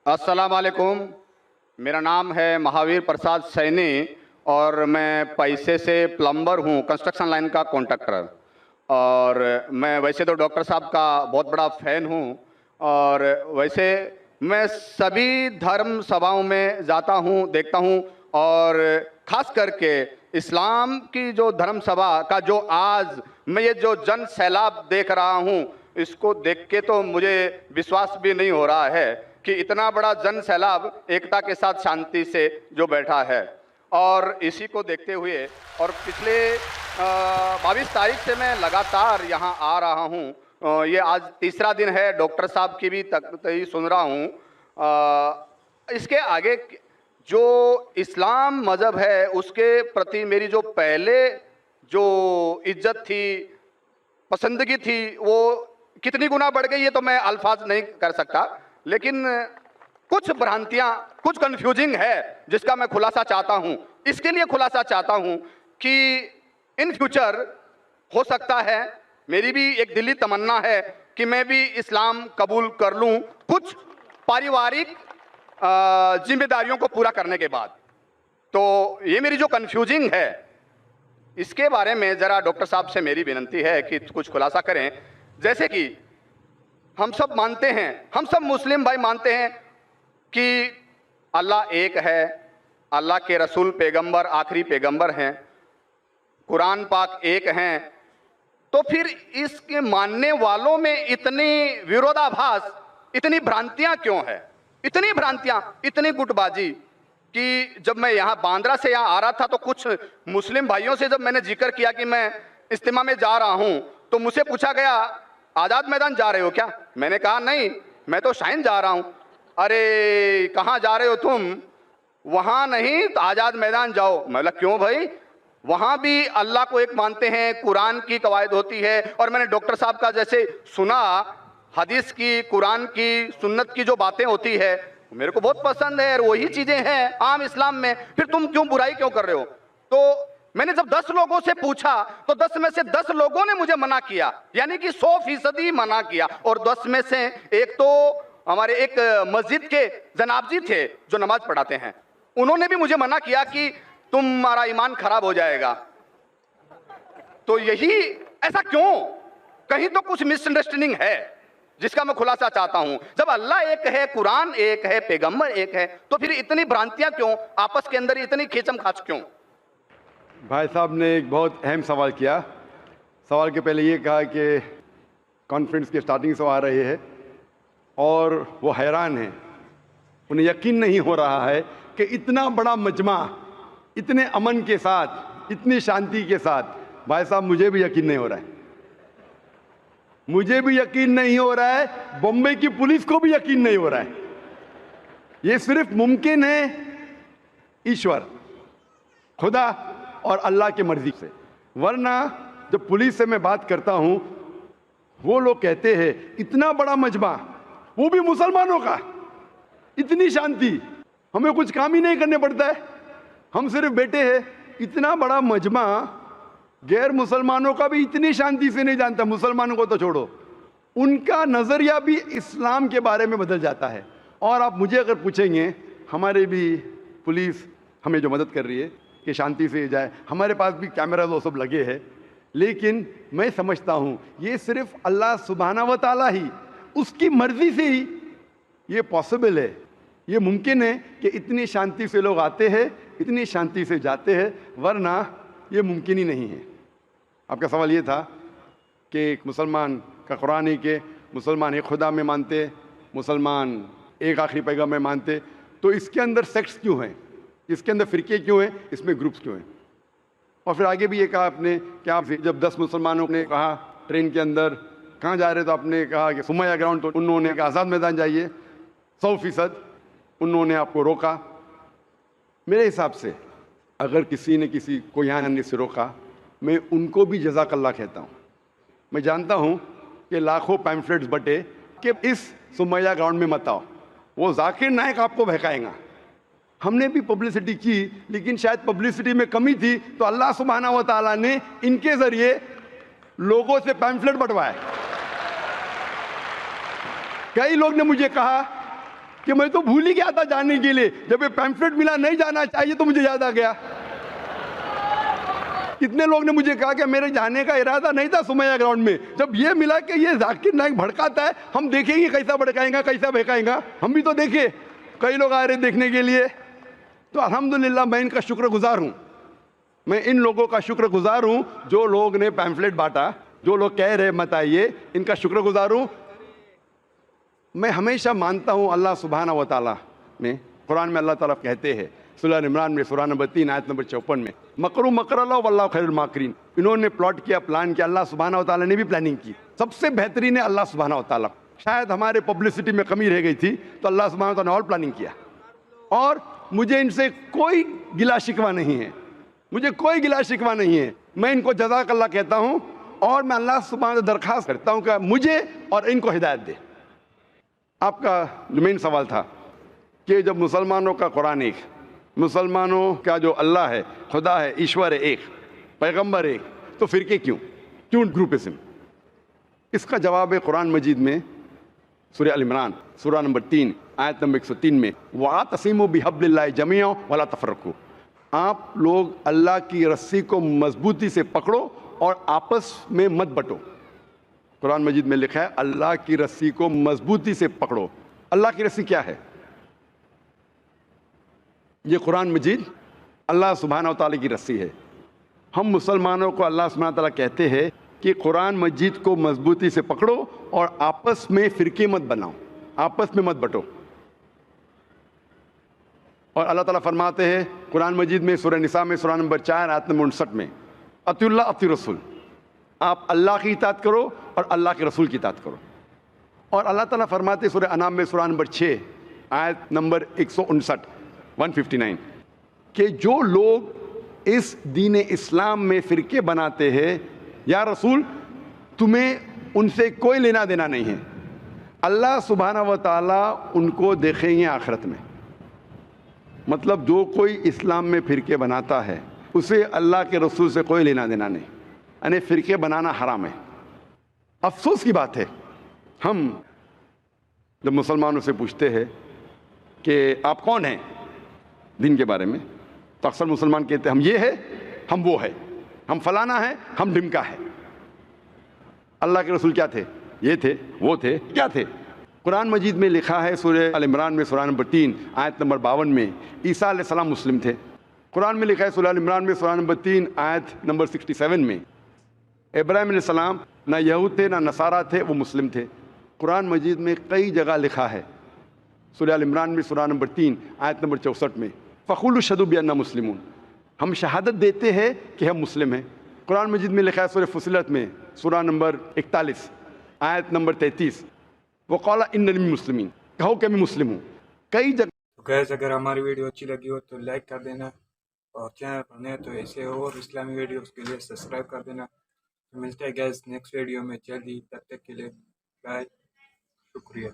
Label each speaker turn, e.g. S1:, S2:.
S1: السلام علیکم. میرا نام ہے مہاویر پرساد سینی اور میں پیسے سے پلمبر ہوں, کنسٹرکشن لائن کا کانٹریکٹر. اور میں ویسے تو ڈاکٹر صاحب کا بہت بڑا فین ہوں, اور ویسے میں سبھی دھرم سبھاؤں میں جاتا ہوں, دیکھتا ہوں, اور خاص کر کے اسلام کی جو دھرم سبھا کا جو آج میں یہ جو جن سیلاب دیکھ رہا ہوں, اس کو دیکھ کے تو مجھے وشواس بھی نہیں ہو رہا ہے کہ اتنا بڑا جن سیلاب ایکتا کے ساتھ شانتی سے جو بیٹھا ہے. اور اسی کو دیکھتے ہوئے اور پچھلے 22 تاریخ سے میں لگاتار یہاں آ رہا ہوں. یہ آج تیسرا دن ہے, ڈاکٹر صاحب کی بھی تقریر سن رہا ہوں. اس کے آگے جو اسلام مذہب ہے اس کے پرتی میری جو پہلے جو عزت تھی, پسندگی تھی, وہ کتنی گنا بڑھ گئی یہ تو میں الفاظ نہیں کر سکتا, لیکن کچھ بھرانتیاں, کچھ کنفیوزنگ ہے جس کا میں خلاصہ چاہتا ہوں. اس کے لیے خلاصہ چاہتا ہوں کہ ان فیوچر ہو سکتا ہے, میری بھی ایک دلی تمنا ہے کہ میں بھی اسلام قبول کر لوں کچھ پاریوارک ذمہ داریوں کو پورا کرنے کے بعد. تو یہ میری جو کنفیوزنگ ہے اس کے بارے میں ذرا ڈاکٹر صاحب سے میری ونتی ہے کہ کچھ خلاصہ کریں. جیسے کہ ہم سب مانتے ہیں, ہم سب مسلم بھائی مانتے ہیں کہ اللہ ایک ہے, اللہ کے رسول پیغمبر آخری پیغمبر ہیں, قرآن پاک ایک ہیں. تو پھر اس کے ماننے والوں میں اتنی ویرودابھاس, اتنی بھرانتیاں کیوں ہیں؟ اتنی بھرانتیاں, اتنی گٹ بازی کہ جب میں یہاں باندرا سے یہاں آ رہا تھا تو کچھ مسلم بھائیوں سے جب میں نے ذکر کیا کہ میں اجتماع میں جا رہا ہوں تو مجھ سے پوچھا گیا آزاد میدان جا رہے ہو کیا؟ میں نے کہا نہیں, میں تو شاہین جا رہا ہوں. ارے کہاں جا رہے ہو تم؟ وہاں نہیں تو آزاد میدان جاؤ. میں بولا کیوں بھائی؟ وہاں بھی اللہ کو ایک مانتے ہیں, قرآن کی قواعد ہوتی ہے, اور میں نے ڈاکٹر صاحب کا جیسے سنا حدیث کی, قرآن کی, سنت کی جو باتیں ہوتی ہے میرے کو بہت پسند ہے, اور وہی چیزیں ہیں عام اسلام میں. پھر تم کیوں برائی کیوں کر رہے ہو؟ تو میں نے جب 10 لوگوں سے پوچھا تو 10 میں سے 10 لوگوں نے مجھے منع کیا, یعنی کہ 100% منع کیا. اور 10 میں سے ایک تو ہمارے ایک مسجد کے جناب جی تھے جو نماز پڑھاتے ہیں, انہوں نے بھی مجھے منع کیا کہ تمہارا ایمان خراب ہو جائے گا. تو یہی ایسا کیوں؟ کہیں تو کچھ مس انڈرسٹینڈنگ ہے جس کا میں خلاصہ چاہتا ہوں. جب اللہ ایک ہے, قرآن ایک ہے, پیغمبر ایک ہے, تو پھر اتنی بھرانتیاں کیوں, آپس کے اندر اتنی کھیچم کھاچ کیوں؟
S2: بھائی صاحب نے ایک بہت اہم سوال کیا. سوال کے پہلے یہ کہا کہ کانفرنس کے سٹارٹنگ سے آ رہے ہیں اور وہ حیران ہیں, انہیں یقین نہیں ہو رہا ہے کہ اتنا بڑا مجمع اتنے امن کے ساتھ, اتنی شانتی کے ساتھ. بھائی صاحب مجھے بھی یقین نہیں ہو رہا ہے, مجھے بھی یقین نہیں ہو رہا ہے, بمبئی کی پولیس کو بھی یقین نہیں ہو رہا ہے. یہ صرف ممکن ہے ایشور, خدا اور اللہ کی مرضی سے. ورنہ جب پولیس سے میں بات کرتا ہوں وہ لوگ کہتے ہیں اتنا بڑا مجمع, وہ بھی مسلمانوں کا, اتنی شانتی, ہمیں کچھ کام ہی نہیں کرنے پڑتا ہے, ہم صرف بیٹھے ہیں. اتنا بڑا مجمع غیر مسلمانوں کا بھی اتنی شانتی سے نہیں جانتا, مسلمانوں کو تو چھوڑو, ان کا نظریہ بھی اسلام کے بارے میں بدل جاتا ہے. اور آپ مجھے اگر پوچھیں گے, ہمارے بھی پولیس ہمیں جو مدد کر رہی ہے کہ شانتی سے جائے, ہمارے پاس بھی کیمرہ وہ سب لگے ہیں, لیکن میں سمجھتا ہوں یہ صرف اللہ سبحانہ و تعالیٰ ہی, اس کی مرضی سے ہی یہ پاسبل ہے, یہ ممکن ہے کہ اتنی شانتی سے لوگ آتے ہیں, اتنی شانتی سے جاتے ہیں, ورنہ یہ ممکن ہی نہیں ہے. آپ کا سوال یہ تھا کہ ایک مسلمان کا قرآن ہے کہ مسلمان ایک خدا میں مانتے, مسلمان ایک آخری پیغمبر میں مانتے, تو اس کے اندر سیکٹس کیوں ہیں, اس کے اندر فرقے کیوں ہیں, اس میں گروپس کیوں ہیں؟ اور پھر آگے بھی یہ کہا آپ نے کہ آپ جب 10 مسلمانوں نے کہا ٹرین کے اندر کہاں جا رہے تو آپ نے کہا کہ سمیہ گراؤنڈ, تو انہوں نے کہا آزاد میدان جائیے. 100% انہوں نے آپ کو روکا. میرے حساب سے اگر کسی نے کسی کو یہاں آنے سے روکا, میں ان کو بھی جزاک اللہ کہتا ہوں. میں جانتا ہوں کہ لاکھوں پیمفلیٹس بٹے کہ اس سمیہ گراؤنڈ میں مت آؤ, وہ ذاکر نائک آپ کو بہکائیں گا. ہم نے بھی پبلسٹی کی, لیکن شاید پبلسٹی میں کمی تھی, تو اللہ سبحانہ و تعالیٰ نے ان کے ذریعے لوگوں سے پیمفلیٹ بٹوائے. کئی لوگ نے مجھے کہا کہ میں تو بھول ہی گیا تھا جانے کے لیے، جب یہ پیمفلیٹ ملا نہیں جانا چاہیے تو مجھے یاد آ گیا۔ کتنے لوگ نے مجھے کہا کہ میرے جانے کا ارادہ نہیں تھا سمیہ گراؤنڈ میں، جب یہ ملا کہ یہ ذاکر نائک بھڑکاتا ہے، ہم دیکھیں گے کیسا بھڑکائیں گا، کیسا بہکائیں گا، ہم بھی تو دیکھے، کئی لوگ آ رہے دیکھنے کے لیے۔ تو الحمدللہ میں ان کا شکر گزار ہوں، میں ان لوگوں کا شکر گزار ہوں جو لوگ نے پیمفلیٹ بانٹا، جو لوگ کہہ رہے مت آئیے، ان کا شکر گزار ہوں۔ میں ہمیشہ مانتا ہوں اللہ سبحانہ و تعالیٰ نے، قرآن میں اللہ تعالیٰ کہتے ہیں سورہ عمران میں سورہ نمبر 3 آیت نمبر 54 میں، مکروا مکر اللہ واللہ خیر الماکرین، انہوں نے پلاٹ کیا، پلان کیا، اللہ سبحانہ و تعالیٰ نے بھی پلاننگ کی، سب سے بہترین ہے اللہ سبحانہ و تعالیٰ۔ شاید ہمارے پبلسٹی میں کمی رہ گئی تھی تو اللہ سبحانہ و تعالیٰ نے اور پلاننگ کیا، اور مجھے ان سے کوئی گلا شکوہ نہیں ہے، مجھے کوئی گلا شکوہ نہیں ہے، میں ان کو جزاک اللہ کہتا ہوں، اور میں اللہ سبحانہ سے درخواست کرتا ہوں کہ مجھے اور ان کو ہدایت دے۔ آپ کا جو مین سوال تھا کہ جب مسلمانوں کا قرآن ایک، مسلمانوں کا جو اللہ ہے، خدا ہے، ایشور ہے ایک، پیغمبر ایک، تو فرقے کیوں گروپزم؟ اس کا جواب ہے قرآن مجید میں سورہ ال عمران سورہ نمبر 3 آیت نمبر 103 میں، وَاعْتَصِمُوا بِحَبْلِ اللَّهِ جَمِيعًا وَلَا تَفَرَّقُوا، آپ لوگ اللہ کی رسی کو مضبوطی سے پکڑو اور آپس میں مت بٹو۔ قرآن مجید میں لکھا ہے اللہ کی رسی کو مضبوطی سے پکڑو۔ اللہ کی رسی کیا ہے؟ یہ قرآن مجید اللہ سبحانہ و تعالیٰ کی رسی ہے۔ ہم مسلمانوں کو اللہ سبحانہ و تعالیٰ کہتے ہیں کہ قرآن مجید کو مضبوطی سے پکڑو اور آپس میں فرقے مت بناؤ، آپس میں مت بٹو۔ اور اللہ تعالیٰ فرماتے ہیں قرآن مجید میں سورہ نساء میں سورہ نمبر 4 آیت نمبر 59 میں، اطیعوا اللہ اطیعوا الرسول، آپ اللہ کی اطاعت کرو اور اللہ کے رسول کی اطاعت کرو۔ اور اللہ تعالیٰ فرماتے ہیں سورہ انعام میں سورہ نمبر 6 آیت نمبر 159 کہ جو لوگ اس دین اسلام میں فرقے بناتے ہیں، یا رسول تمہیں ان سے کوئی لینا دینا نہیں ہے، اللہ سبحانہ و تعالیٰ ان کو دیکھیں گے آخرت میں۔ مطلب جو کوئی اسلام میں فرقے بناتا ہے اسے اللہ کے رسول سے کوئی لینا دینا نہیں، یعنی فرقے بنانا حرام ہے۔ افسوس کی بات ہے، ہم جب مسلمانوں سے پوچھتے ہیں کہ آپ کون ہیں دین کے بارے میں، تو اکثر مسلمان کہتے ہیں ہم یہ ہے، ہم وہ ہے، ہم فلانا ہے، ہم ڈمکا ہے۔ اللہ کے رسول کیا تھے؟ یہ تھے، وہ تھے، کیا تھے؟ قرآن مجید میں لکھا ہے سورہ ال عمران میں سورہ نمبر 3 آیت نمبر 52 میں، عیسیٰ علیہ السلام مسلم تھے۔ قرآن میں لکھا ہے سورہ ال عمران میں سورہ نمبر 3 آیت نمبر 67 میں، ابراہیم علیہ السلام نہ یہود تھے نہ نصارہ تھے، وہ مسلم تھے۔ قرآن مجید میں کئی جگہ لکھا ہے، سورہ ال عمران میں سورہ نمبر 3 آیت نمبر 64 میں، فَقُولُوا اشْهَدُوا بِأَنَّا مُسْلِمُونَ، ہم شہادت دیتے ہیں کہ ہم مسلم ہیں۔ قرآن مجید میں لکھا ہے سورہ فصلت میں سورہ نمبر 41 آیت نمبر 33، وَقَالَ إِنَّنِي مِنَ الْمُسْلِمِينَ، کہو کہ میں مسلم ہوں۔ کئی جگہ
S3: گیس اگر ہماری ویڈیو اچھی لگی ہو تو لائک کر دینا، اور چینل پر نئے تو ایسے اور اسلامی ویڈیوز کے لیے سبسکرائب کر دینا۔ ملتے ہیں گیس نیکسٹ ویڈیو میں جلدی، تب تک کے لیے بائے، شکریہ۔